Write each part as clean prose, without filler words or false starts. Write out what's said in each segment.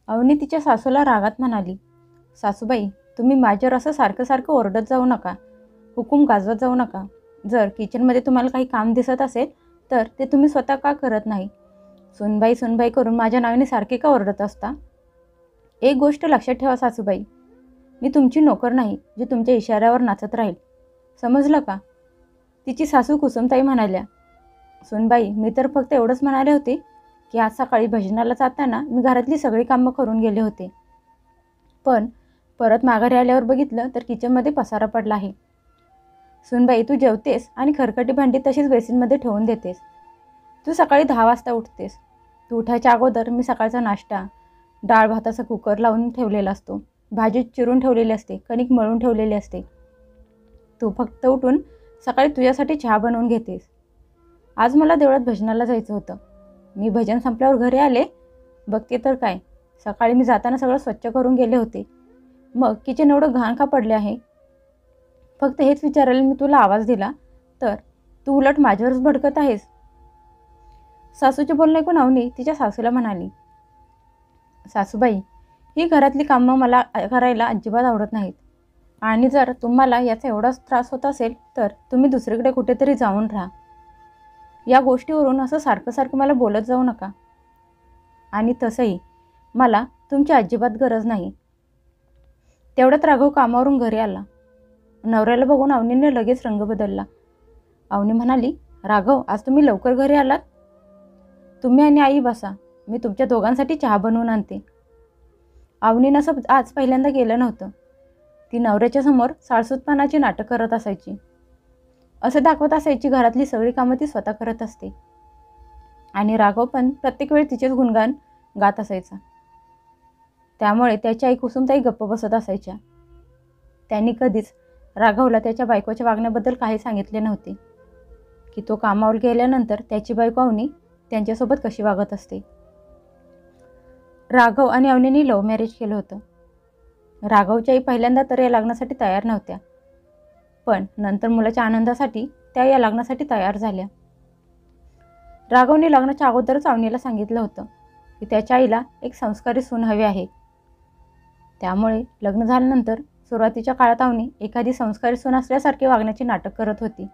अवनी तिच्या सासूला रागात म्हणाली, सासूबाई, तुम्ही माझ्यावर असं सारखं सारखं ओरडत जाऊ नका, हुकूम गाजवत जाऊ नका. जर किचनमध्ये तुम्हाला काही काम दिसत असेल तर ते तुम्ही स्वतः का करत नाही? सुनबाई सुनबाई करून माझ्या नावाने सारखे का ओरडत असता? एक गोष्ट लक्षात ठेवा सासूबाई, मी तुमची नोकर नाही जी तुमच्या इशाऱ्यावर नाचत राहील. समजलं का? तिची सासू कुसुमताई म्हणाल्या, सुनबाई, मी तर फक्त एवढंच म्हणाले होते की आज सकाळी भजनाला जाताना मी घरातली सगळी कामं करून गेले होते. पण परत माघारी आल्यावर बघितलं तर किचनमध्ये पसारा पडला आहे. सुनबाई, तू जेवतेस आणि खरकटी भांडी तशीच बेसिनमध्ये ठेवून देतेस. तू सकाळी 10 वाजता उठतेस. तू उठायच्या अगोदर मी सकाळचा नाश्ता, डाळ भाताचा कुकर लावून ठेवलेला असतो, भाजी चिरून ठेवलेली असते, कणिक मळून ठेवलेली असते. तू फक्त उठून सकाळी तुझ्यासाठी चहा बनवून घेतेस. आज मला देवळात भजनाला जायचं होतं. मी भजन संपल्यावर घरी आले, बघते तर काय, सकाळी मी जाताना सगळं स्वच्छ करून गेले होते. मग किचन एवढं घाण का पडले आहे? फक्त हेच विचारायला मी तुला आवाज दिला तर तू उलट माझ्यावरच भडकत आहेस. सासूचे बोलणे ऐकून अवनी तिच्या सासूला म्हणाली, सासूबाई, ही घरातली कामं मला करायला अजिबात आवडत नाहीत. आणि जर तुम्हाला याचा एवढाच त्रास होत असेल तर तुम्ही दुसरीकडे कुठेतरी जाऊन राहा. या गोष्टीवरून असं सारखं सारखं मला बोलत जाऊ नका. आणि तसंही मला तुमची अजिबात गरज नाही. तेवढ्यात राघव कामावरून घरी आला. नवऱ्याला बघून अवनीने लगेच रंग बदलला. अवनी म्हणाली, राघव, आज तुम्ही लवकर घरी आलात? तुम्ही आणि आई बसा, मी तुमच्या दोघांसाठी चहा बनवून आणते. अवनीनं असं आज पहिल्यांदा केलं नव्हतं. ती नवऱ्याच्या समोर साळसूतपणाची नाटक करत असायची. असं दाखवत असायची घरातली सगळी कामं ती स्वतः करत असते. आणि राघव पण प्रत्येक वेळी तिचेच गुणगान गात असायचा. त्यामुळे त्याची आई कुसुमताई गप्प बसत असायच्या. त्यांनी कधीच राघवला त्याच्या बायकोच्या वागण्याबद्दल काही सांगितले नव्हते की तो कामावर गेल्यानंतर त्याची बायको अवनी त्यांच्यासोबत कशी वागत असते. राघव आणि अवनीने लव्ह मॅरेज केलं होतं. राघवच्या आई पहिल्यांदा तर या लग्नासाठी तयार नव्हत्या, पण नंतर मुलाच्या आनंदासाठी त्या या लग्नासाठी तयार झाल्या. राघवने लग्नाच्या अगोदरच अवनीला सांगितलं होतं की त्याच्या आईला एक संस्कारी सून हवी आहे. त्यामुळे लग्न झाल्यानंतर सुरुवातीच्या काळात अवनी एखादी संस्कारी सून असल्यासारखे वागण्याचे नाटक करत होती.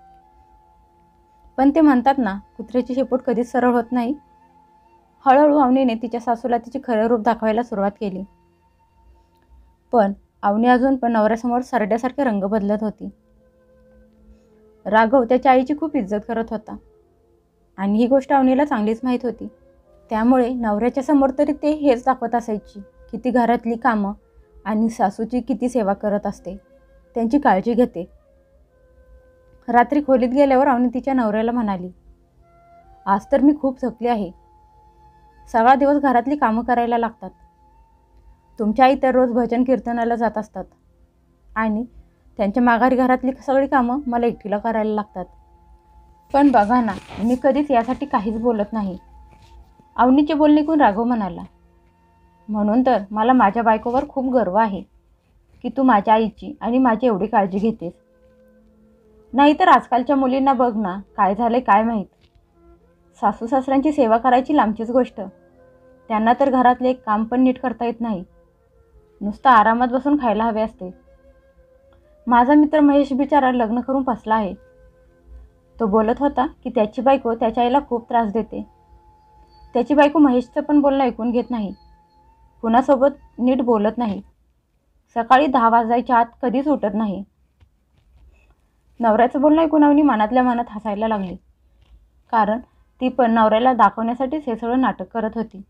पण ते म्हणतात ना, कुत्र्याची शेपूट कधीच सरळ होत नाही. हळूहळू अवनीने तिच्या सासूला तिचे खरे रूप दाखवायला सुरुवात केली. पण अवनी अजून पण नवऱ्यासमोर सरड्यासारखे रंग बदलत होती. राघव त्याच्या आईची खूप इज्जत करत होता आणि ही गोष्ट अवनीला चांगलीच माहीत होती. त्यामुळे नवऱ्याच्या समोर तरी ते हेच दाखवत असायची की ती घरातली कामं आणि सासूची किती सेवा करत असते, त्यांची काळजी घेते. रात्री खोलीत गेल्यावर अवनी तिच्या नवऱ्याला म्हणाली, आज तर मी खूप थकली आहे. सगळा दिवस घरातली कामं करायला लागतात. तुमच्या आई तर रोज भजन कीर्तनाला जात असतात आणि त्यांच्या माघारी घरातली सगळी कामं मला एकटीला करायला लागतात. पण बघा ना, मी कधीच यासाठी काहीच बोलत नाही. अवनीचे बोलणे ऐकून राघव म्हणाला, म्हणून तर मला माझ्या बायकोवर खूप गर्व आहे की तू माझ्या आईची आणि माझी एवढी काळजी घेतेस. नाहीतर आजकालच्या मुलींना बघ ना, काय झाले काय माहीत. सासू सासऱ्यांची सेवा करायची लांबचीच गोष्ट, त्यांना तर घरातले एक काम पण नीट करता येत नाही. नुसतं आरामात बसून खायला हवे असते. माझा मित्र महेश बिचारा लग्न करून फसला आहे. तो बोलत होता की त्याची बायको त्याच्या आईला खूप त्रास देते. त्याची बायको महेशचं पण बोलणं ऐकून घेत नाही, कुणासोबत नीट बोलत नाही, सकाळी 10 वाजायच्या आत कधीच उठत नाही. नवऱ्याचं बोलणं ऐकून अवनी मनातल्या मनात हसायला लागली, कारण ती पण नवऱ्याला दाखवण्यासाठीच हे सगळं नाटक करत होती.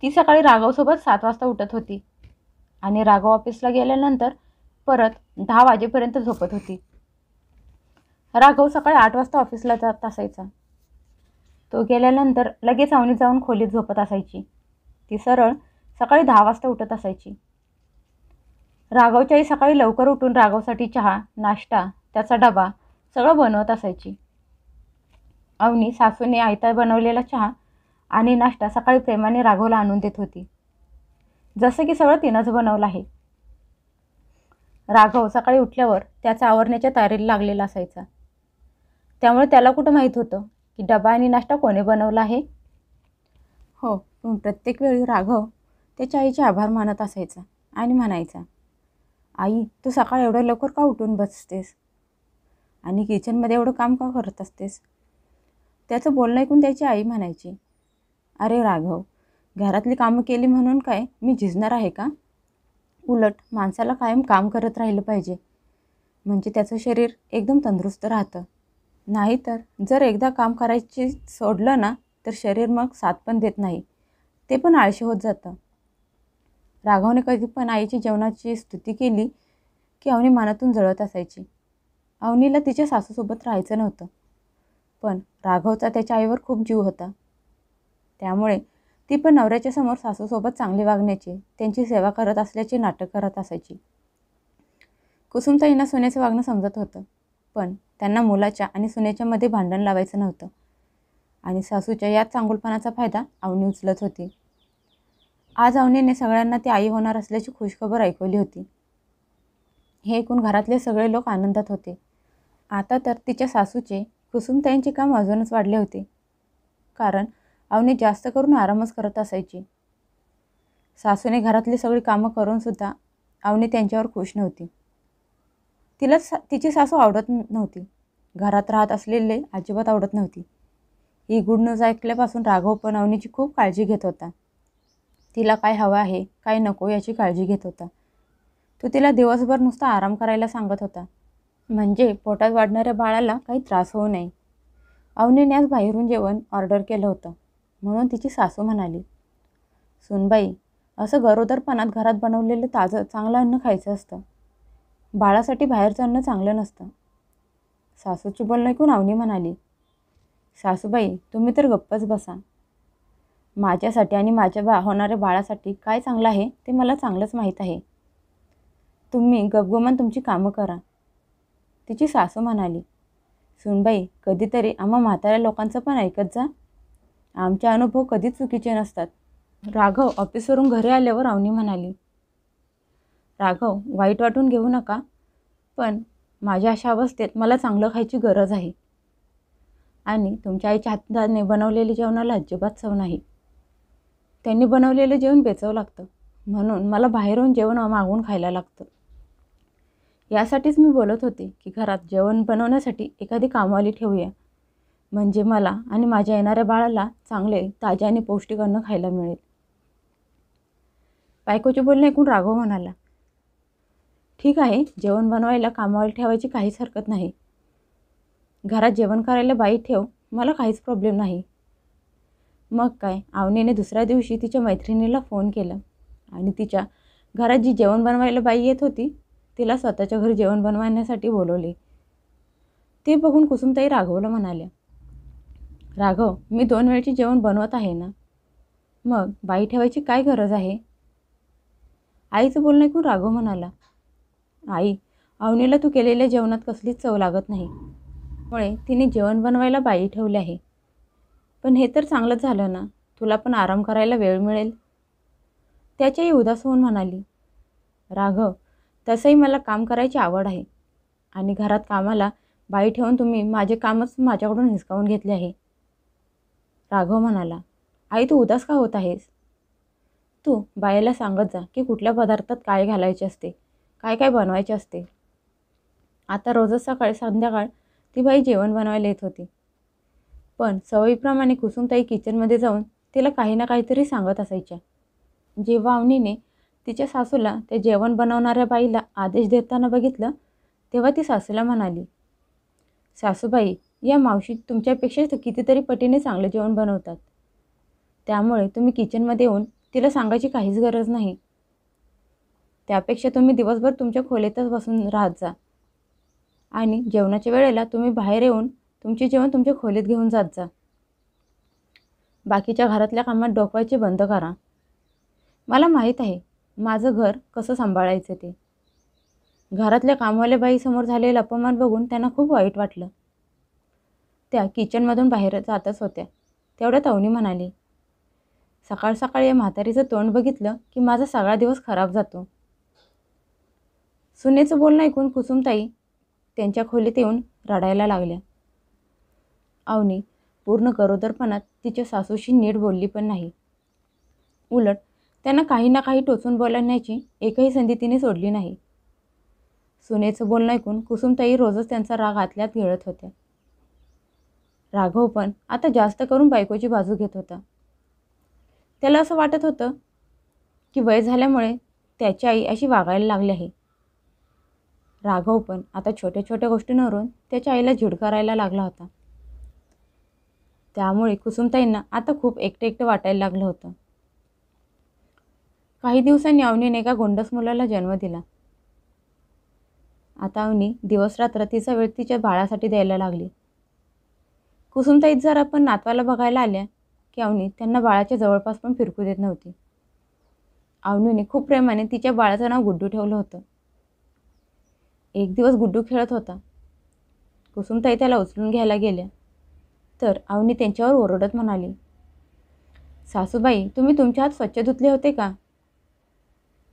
ती सकाळी राघवसोबत 7 वाजता उठत होती आणि राघव ऑफिसला गेल्यानंतर परत 10 वाजेपर्यंत झोपत होती. राघव सकाळी 8 वाजता ऑफिसला जात असायचा. तो गेल्यानंतर लगेच अवनी जाऊन खोलीत झोपत असायची. ती सरळ सकाळी 10 वाजता उठत असायची. राघवची आई सकाळी लवकर उठून राघवसाठी चहा, नाश्ता, त्याचा डबा सगळं बनवत असायची. अवनी सासूने आयता बनवलेला चहा आणि नाश्ता सकाळी प्रेमाने राघवला आणून देत होती, जसं की सगळं तिनंच बनवलं आहे. राघव सकाळी उठल्यावर त्याचा आवरण्याच्या तयारीला लागलेला असायचा. त्यामुळे त्याला कुठं माहीत होतं की डबा आणि नाश्ता कोणी बनवला आहे. हो, पण प्रत्येक वेळी राघव त्याच्या आईचे आभार मानत असायचा आणि म्हणायचा, आई तू सकाळ एवढ्या लवकर का उठून बसतेस आणि किचनमध्ये एवढं काम का करत असतेस? त्याचं बोलणं ऐकून त्याची आई म्हणायची, अरे राघव, घरातली कामं केली म्हणून काय मी झिजणार आहे का? उलट माणसाला कायम काम करत राहिलं पाहिजे, म्हणजे त्याचं शरीर एकदम तंदुरुस्त राहतं. नाहीतर जर एकदा काम करायची सोडलं ना तर शरीर मग साथ पण देत नाही, ते पण आळशी होत जातं. राघवने कधी पण आईची जेवणाची स्तुती केली की अवनी मनातून जळत असायची. अवनीला तिच्या सासूसोबत राहायचं नव्हतं, पण राघवचा त्याच्या आईवर खूप जीव होता. त्यामुळे ती पण नवऱ्याच्या समोर सासूसोबत चांगली वागण्याची, त्यांची सेवा करत असल्याचे नाटक करत असायची. कुसुमताईंना सुनेचं वागणं समजत होतं, पण त्यांना मुलाच्या आणि सुनेच्या मध्ये भांडण लावायचं नव्हतं आणि सासूच्या याच चांगुलपणाचा फायदा अवनी उचलत होती. आज अवनीने सगळ्यांना ती आई होणार असल्याची खुशखबर ऐकवली होती. हे ऐकून घरातले सगळे लोक आनंदात होते. आता तर तिच्या सासूचे कुसुमताईंचे काम अजूनच वाढले होते, कारण अवनी जास्त करून आरामच करत असायची. सासूने घरातली सगळी कामं करूनसुद्धा अवनी त्यांच्यावर खुश नव्हती. तिला तिची सासू आवडत नव्हती, घरात राहत असलेले अजिबात आवडत नव्हती. ही गुड न्यूज ऐकल्यापासून राघव पण अवनीची खूप काळजी घेत होता. तिला काय हवं आहे काय नको याची काळजी घेत होता. तो तिला दिवसभर नुसता आराम करायला सांगत होता, म्हणजे पोटात वाढणाऱ्या बाळाला काही त्रास होऊ नये. अवनीने आज बाहेरून जेवण ऑर्डर केलं होतं, म्हणून तिची सासू म्हणाली, सुनबाई, असं गरोदरपणात घरात बनवलेलं ताजं चांगलं अन्न खायचं असतं, बाळासाठी बाहेरचं अन्न चांगलं नसतं. सासूची बोलणं ऐकून अवनी म्हणाली, सासूबाई तुम्ही तर गप्पच बसा. माझ्यासाठी आणि माझ्या होणाऱ्या बाळासाठी काय चांगलं आहे ते मला चांगलंच माहीत आहे. तुम्ही गपगुमान तुमची कामं करा. तिची सासू म्हणाली, सुनबाई कधीतरी आम्हा म्हाताऱ्या लोकांचं पण ऐकत जा, आमचे अनुभव कधीच चुकीचे नसतात. राघव ऑफिसवरून घरी आल्यावर अवनी म्हणाली, राघव वाईट वाटून घेऊ नका, पण माझ्या अशा अवस्थेत मला चांगलं खायची गरज आहे आणि तुमच्या आईच्या हाताने बनवलेल्या जेवणाला अजिबात चव नाही. त्यांनी बनवलेलं जेवण बेचव लागतं, म्हणून मला बाहेरून जेवण मागवून खायला लागतं. यासाठीच मी बोलत होते की घरात जेवण बनवण्यासाठी एखादी कामवाली ठेवूया, म्हणजे मला आणि माझ्या येणाऱ्या बाळाला चांगले ताजे आणि पौष्टिक अन्न खायला मिळेल. बायकोचे बोलणे ऐकून राघव म्हणाला, ठीक आहे, जेवण बनवायला कामवाली ठेवायची काहीच हरकत नाही. घरात जेवण करायला बाई ठेव, मला काहीच प्रॉब्लेम नाही. मग काय, अवनीने दुसऱ्या दिवशी तिच्या मैत्रिणीला फोन केला आणि तिच्या घरात जी जेवण बनवायला बाई येत होती तिला स्वतःच्या घरी जेवण बनवण्यासाठी बोलवले. ते बघून कुसुमताई राघवला म्हणाल्या, राघव मी 2 वेळची जेवण बनवत आहे ना, मग बाई ठेवायची काय गरज आहे? आईचं बोलणं ऐकून राघव म्हणाला, आई अवनीला तू केलेल्या जेवणात कसलीच चव लागत नाही, त्यामुळे तिने जेवण बनवायला बाई ठेवली आहे. पण हे तर चांगलंच झालं ना, तुला पण आराम करायला वेळ मिळेल. त्याची आई उदास होऊन म्हणाली, राघव तसंही मला काम करायची आवड आहे आणि घरात कामाला बाई ठेवून तुम्ही माझे कामच माझ्याकडून हिसकावून घेतले आहे. राघव म्हणाला, आई तू उदास का होत आहेस? तू बाईला सांगत जा की कुठल्या पदार्थात काय घालायचे असते, काय काय बनवायचे असते. आता रोजच सकाळी संध्याकाळ ती बाई जेवण बनवायला येत होती, पण सवयीप्रमाणे कुसुमताई किचनमध्ये जाऊन तिला काही ना काहीतरी सांगत असायच्या. जेव्हा अवनीने तिच्या सासूला ते जेवण बनवणाऱ्या बाईला आदेश देताना बघितलं, तेव्हा ती सासूला म्हणाली, सासूबाई या मावशी तुमच्यापेक्षा कितीतरी पटीने चांगलं जेवण बनवतात, त्यामुळे तुम्ही किचनमध्ये येऊन तिला सांगायची काहीच गरज नाही. त्यापेक्षा तुम्ही दिवसभर तुमच्या खोलीतच बसून राहत जा आणि जेवणाच्या वेळेला तुम्ही बाहेर येऊन तुमचे जेवण तुमच्या खोलीत घेऊन जात जा. बाकीच्या घरातल्या कामात डोकवायचे बंद करा. मला माहीत आहे माझं घर कसं सांभाळायचं ते. घरातल्या कामवाल्या बाईसमोर झालेलं अपमान बघून त्यांना खूप वाईट वाटलं. त्या किचनमधून बाहेर जातच होत्या, तेवढ्यात अवनी म्हणाली, सकाळ सकाळी या म्हातारीचं तोंड बघितलं की माझा सगळा दिवस खराब जातो. सुनेचं बोलणं ऐकून कुसुमताई त्यांच्या खोलीत येऊन रडायला लागल्या. अवनी पूर्ण गरोदरपणात तिच्या सासूशी नीट बोलली पण नाही. उलट त्यांना काही ना काही टोचून बोलण्याची एकही संधी तिने सोडली नाही. सुनेचं बोलणं ऐकून कुसुमताई रोजच त्यांचा राग आतल्यात गिळत होत्या. राघव पण आता जास्त करून बायकोची बाजू घेत होता. त्याला असं वाटत होतं की वय झाल्यामुळे त्याची आई अशी वागायला लागली आहे. राघव पण आता छोट्या छोट्या गोष्टींवरून त्याच्या आईला झिड करायला लागला होता. त्यामुळे कुसुमताईंना आता खूप एकटं एकटं वाटायला लागलं होतं. काही दिवसांनी अवनीने एका गोंडस मुलाला जन्म दिला. आता अवनी दिवस रात्र तिचा वेळ तिच्या बाळासाठी द्यायला लागली. कुसुमताईत जर पण नातवाला बघायला आल्या की अवनी त्यांना बाळाच्या जवळपास पण फिरकू देत नव्हती. अवनीने खूप प्रेमाने तिच्या बाळाचं नाव गुड्डू ठेवलं होतं. एक दिवस गुड्डू खेळत होता. कुसुमताई त्याला उचलून घ्यायला गेल्या तर अवनी त्यांच्यावर ओरडत म्हणाली, सासूबाई, तुम्ही तुमचे हात स्वच्छ धुतले होते का?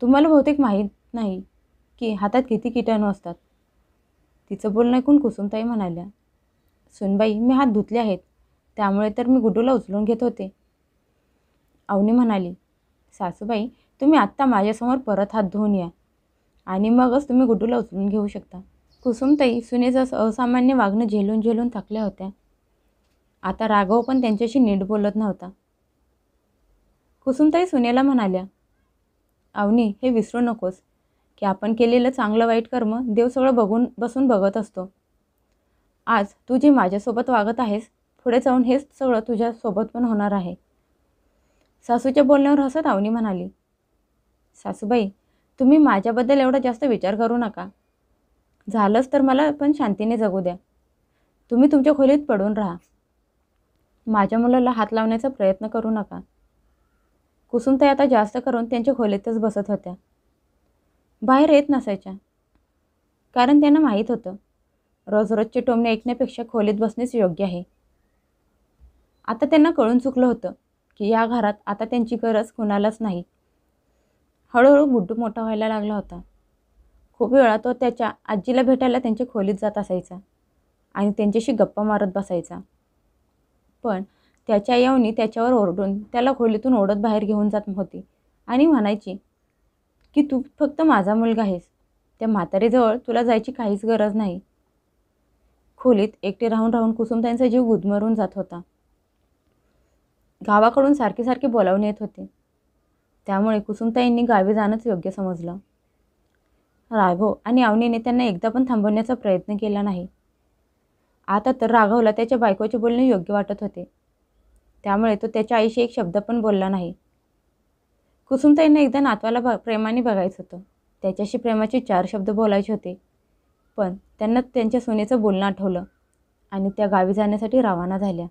तुम्हाला बहुतेक माहीत नाही की हातात किती किटाणू असतात. तिचं बोलणं ऐकून कुसुमताई म्हणाल्या, सुनबाई, मी हात धुतले आहेत, त्यामुळे तर मी गुड्डूला उचलून घेत होते. अवनी म्हणाली, सासूबाई, तुम्ही आत्ता माझ्यासमोर परत हात धुवून या आणि मगच तुम्ही गुड्डूला उचलून घेऊ शकता. कुसुमताई सुनेचं असामान्य वागणं झेलून झेलून थकल्या होत्या. आता राघव पण त्यांच्याशी नीट बोलत नव्हता. कुसुमताई सुनेला म्हणाल्या, अवनी, हे विसरू नकोस की आपण केलेलं चांगलं वाईट कर्म देव सगळं बसून बघत असतो. आज तू जे माझ्यासोबत वागत आहेस, पुढे जाऊन हेच सगळं तुझ्यासोबत पण होणार आहे. सासूच्या बोलण्यावर हसत अवनी म्हणाली, सासूबाई, तुम्ही माझ्याबद्दल एवढा जास्त विचार करू नका. झालंच तर मला पण शांतीने जगू द्या. तुम्ही तुमच्या खोलीत पडून राहा. माझ्या मुलाला हात लावण्याचा प्रयत्न करू नका. कुसुमताई आता जास्त करून त्यांच्या खोलीतच बसत होत्या. बाहेर येत नसायच्या, कारण त्यांना माहीत होतं रोज रोजचे टोमणे ऐकण्यापेक्षा खोलीत बसणेच योग्य आहे. आता त्यांना कळून चुकलं होतं की या घरात आता त्यांची गरज कुणालाच नाही. हळूहळू गुड्डू मोठा व्हायला लागला होता. खूप वेळा तो त्याच्या आजीला भेटायला त्यांच्या खोलीत जात असायचा आणि त्यांच्याशी गप्पा मारत बसायचा. पण त्याच्या आई अवनी त्याच्यावर ओरडून त्याला खोलीतून ओढत बाहेर घेऊन जात होती आणि म्हणायची की तू फक्त माझा मुलगा आहेस, त्या म्हातारीजवळ तुला जायची काहीच गरज नाही. खोलीत एकटे राहून राहून कुसुमताईंचा जीव गुदमरून जात होता. गावाकडून सारखे सारखे बोलावणे येत होते, त्यामुळे कुसुमताईंनी गावी जाणंच योग्य समजलं. राघव आणि अवनीने त्यांना एकदा पण थांबवण्याचा प्रयत्न केला नाही. आता तर राघवला त्याच्या बायकोचे बोलणे योग्य वाटत होते, त्यामुळे तो त्याच्या आईशी एक शब्द पण बोलला नाही. कुसुमताईंना एकदा नातवाला प्रेमाने बघायचं होतं, त्याच्याशी प्रेमाचे 4 शब्द बोलायचे होते, पण त्यांना त्यांच्या सुनेचं बोलणं आठवलं आणि त्या गावी जाण्यासाठी रवाना झाल्या.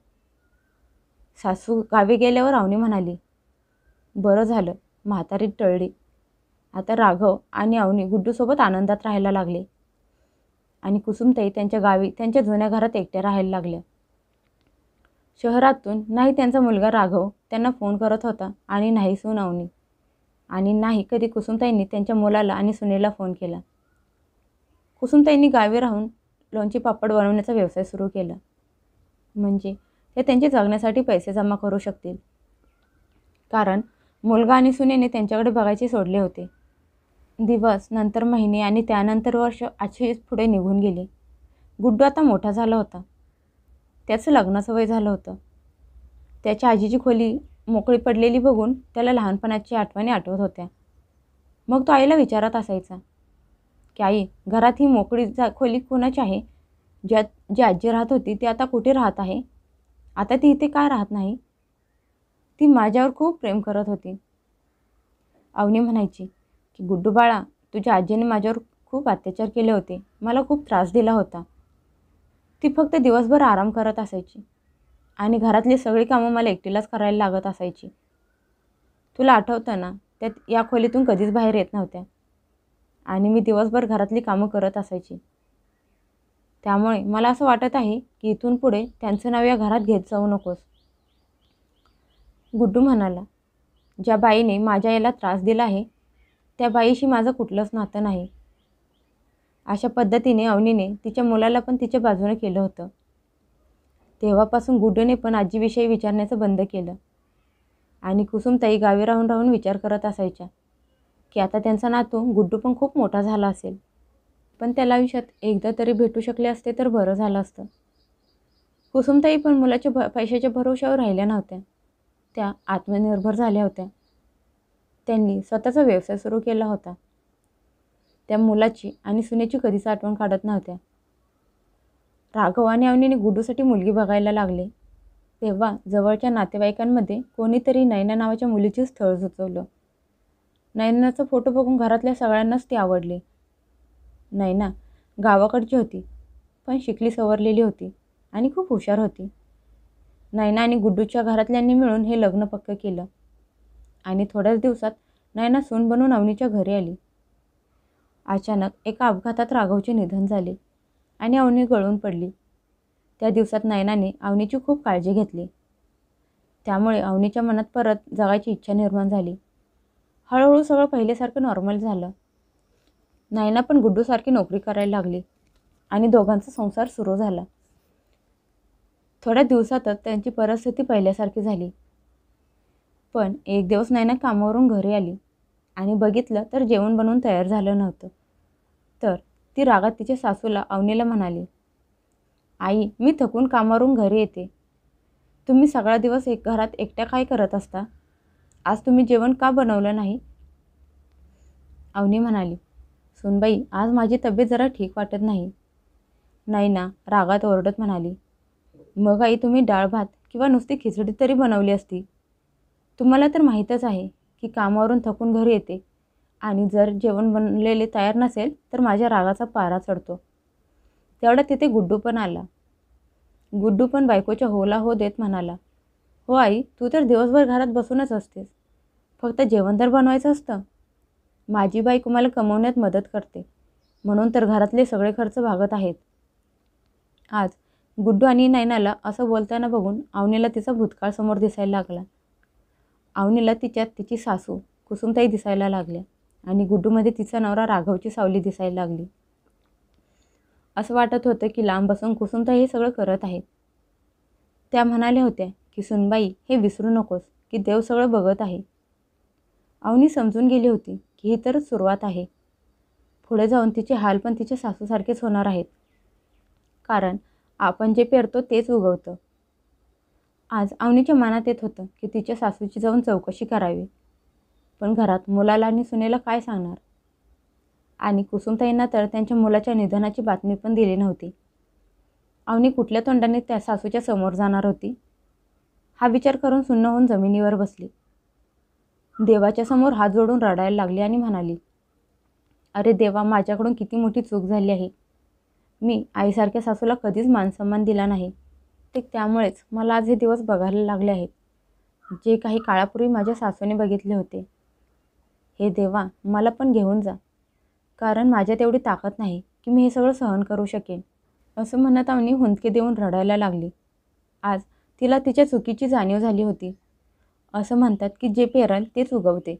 सासू गावी गेल्यावर अवनी म्हणाली, बरं झालं, म्हातारी टळली. आता राघव आणि अवनी गुड्डूसोबत आनंदात राहायला लागले आणि कुसुमताई त्यांच्या गावी त्यांच्या जुन्या घरात एकट्या राहायला लागल्या. शहरातून नाही त्यांचा मुलगा राघव त्यांना फोन करत होता आणि नाही सून अवनी, आणि नाही कधी कुसुमताईंनी त्यांच्या मुलाला आणि सुनेला फोन केला. कुसुमताईंनी गावी राहून लोणची पापड बनवण्याचा व्यवसाय सुरू केला, म्हणजे ते त्यांचे जगण्यासाठी पैसे जमा करू शकतील. कारण मुलगा आणि सुनेने त्यांच्याकडे बघायचे सोडले होते. दिवस, नंतर महिने आणि त्यानंतर वर्ष अशीच पुढे निघून गेली. गुड्डू आता मोठा झाला होता. त्याचं लग्नाचं वय झालं होतं. त्याच्या आजीची खोली मोकळी पडलेली बघून त्याला लहानपणाची आठवणी आठवत होत्या. मग तो आईला विचारत असायचा की आई, घरात ही मोकळी खोली कुणाची आहे? जी आजी राहत होती ती आता कुठे राहत आहे? आता ती इथे काय राहत नाही? ती माझ्यावर खूप प्रेम करत होती. अवनी म्हणायची की गुड्डू बाळा, तुझ्या आजीने माझ्यावर खूप अत्याचार केले होते, मला खूप त्रास दिला होता. ती फक्त दिवसभर आराम करत असायची आणि घरातली सगळी कामं मला एकटीलाच करायला लागत असायची. तुला आठवतं ना, त्यात या खोलीतून कधीच बाहेर येत नव्हत्या आणि मी दिवसभर घरातली कामं करत असायची. त्यामुळे मला असं वाटत आहे की इथून पुढे त्यांचं नाव या घरात घेत जाऊ नकोस. गुड्डू म्हणाला, ज्या बाईने माझ्या याला त्रास दिला आहे त्या बाईशी माझं कुठलंच नातं नाही. अशा पद्धतीने अवनीने तिच्या मुलाला पण तिच्या बाजूने केलं होतं. तेव्हापासून गुड्डूने पण आजीविषयी विचारण्याचं बंद केलं. आणि कुसुमताई गावी राहून राहून विचार करत असायच्या की आता त्यांचा नातू गुड्डू पण खूप मोठा झाला असेल, पण त्याला आयुष्यात एकदा तरी भेटू शकले असते तर बरं झालं असतं. कुसुमताई पण मुलाच्या पैशाच्या भरोश्यावर राहिल्या नव्हत्या. त्या आत्मनिर्भर झाल्या होत्या. त्यांनी स्वतःचा व्यवसाय सुरू केला होता. त्या मुलाची आणि सुनेची कधीच आठवण काढत नव्हत्या. राघव आणि अवनीने गुड्डूसाठी मुलगी बघायला लागले तेव्हा जवळच्या नातेवाईकांमध्ये कोणीतरी नयना नावाच्या मुलीचे स्थळ सुचवलं. नयनाचा फोटो बघून घरातल्या सगळ्यांनाच ती आवडली. नयना गावाकडची होती, पण शिकली सवरलेली होती आणि खूप हुशार होती. नयना आणि गुड्डूच्या घरातल्यांनी मिळून हे लग्न पक्क केलं आणि थोड्याच दिवसात नयना सून बनून अवनीच्या घरी आली. अचानक एका अपघातात राघवचे निधन झाले आणि अवनी गळून पडली. त्या दिवसात नयनाने अवनीची खूप काळजी घेतली. त्यामुळे अवनीच्या मनात परत जगायची इच्छा निर्माण झाली. हळूहळू सगळं पहिल्यासारखं नॉर्मल झालं. नयना पण गुड्डूसारखी नोकरी करायला लागली आणि दोघांचा संसार सुरू झाला. थोड्या दिवसातच त्यांची परिस्थिती पहिल्यासारखी झाली. पण एक दिवस नयना कामावरून घरी आली आणि बघितलं तर जेवण बनवून तयार झालं नव्हतं. तर ती रागात तिच्या सासूला अवनीला म्हणाली, आई, मी थकून कामावरून घरी येते. तुम्ही सगळा दिवस घरात एकट्या काय करत असता? आज तुम्ही जेवण का बनवलं नाही? अवनी म्हणाली, सुनबाई, आज माझी तब्येत जरा ठीक वाटत नाही. नयना रागात ओरडत म्हणाली, मग आई, तुम्ही डाळ भात किंवा नुसती खिचडी तरी बनवली असती. तुम्हाला तर माहीतच आहे की कामावरून थकून घरी येते आणि जर जेवण बनलेले तयार नसेल तर माझ्या रागाचा पारा चढतो. तेवढ्यात तिथे गुड्डू पण आला. गुड्डू पण बायकोच्या होला हो देत म्हणाला, हो आई, तू तर दिवसभर घरात बसूनच असतेस. फक्त जेवण तर बनवायचं असतं. माझी बायको मला कमवण्यात मदत करते, म्हणून तर घरातले सगळे खर्च भागत आहेत. आज गुड्डू आणि नयनाला असं बोलताना बघून अवनीला तिचा भूतकाळ समोर दिसायला लागला. अवनीला तिच्यात तिची सासू कुसुमताई दिसायला लागल्या आणि गुड्डूमध्ये तिचा नवरा राघवची सावली दिसायला लागली. असं वाटत होतं की लांब बसून कुसुमताई हे सगळं करत आहेत. त्या म्हणाल्या होत्या की सुनबाई, हे विसरू नकोस की देव सगळं बघत आहे. अवनी समजून गेली होती की ही तरच सुरुवात आहे. पुढे जाऊन तिचे हाल पण तिच्या सासूसारखेच होणार आहेत, कारण आपण जे पेरतो तेच उगवतं. आज अवनीच्या मनात येत होतं की तिच्या सासूची जाऊन चौकशी करावी, पण घरात मुलाला आणि सुनेला काय सांगणार? आणि कुसुमताईंना तर त्यांच्या मुलाच्या निधनाची बातमी पण दिली नव्हती. अवनी कुठल्या तोंडाने त्या सासूच्या समोर जाणार होती? हा विचार करून सुन्न होऊन जमिनीवर बसली. देवाच्या समोर हात जोडून रडायला लागली आणि म्हणाली, अरे देवा, माझ्याकडून किती मोठी चूक झाली आहे. मी आईसारख्या सासूला कधीच मानसन्मान दिला नाही. ते त्यामुळेच मला आज हे दिवस बघायला लागले आहेत, जे काही काळापूर्वी माझ्या सासूने बघितले होते. हे देवा, मला पण घेऊन जा, कारण माझ्यात एवढी ताकद नाही की मी हे सगळं सहन करू शकेन. असं म्हणत अवनी हुंदके देऊन रडायला लागली. आज तिला तिच्या चुकीची जाणीव झाली होती. असं म्हणतात की जे पेरल तेच उगवते.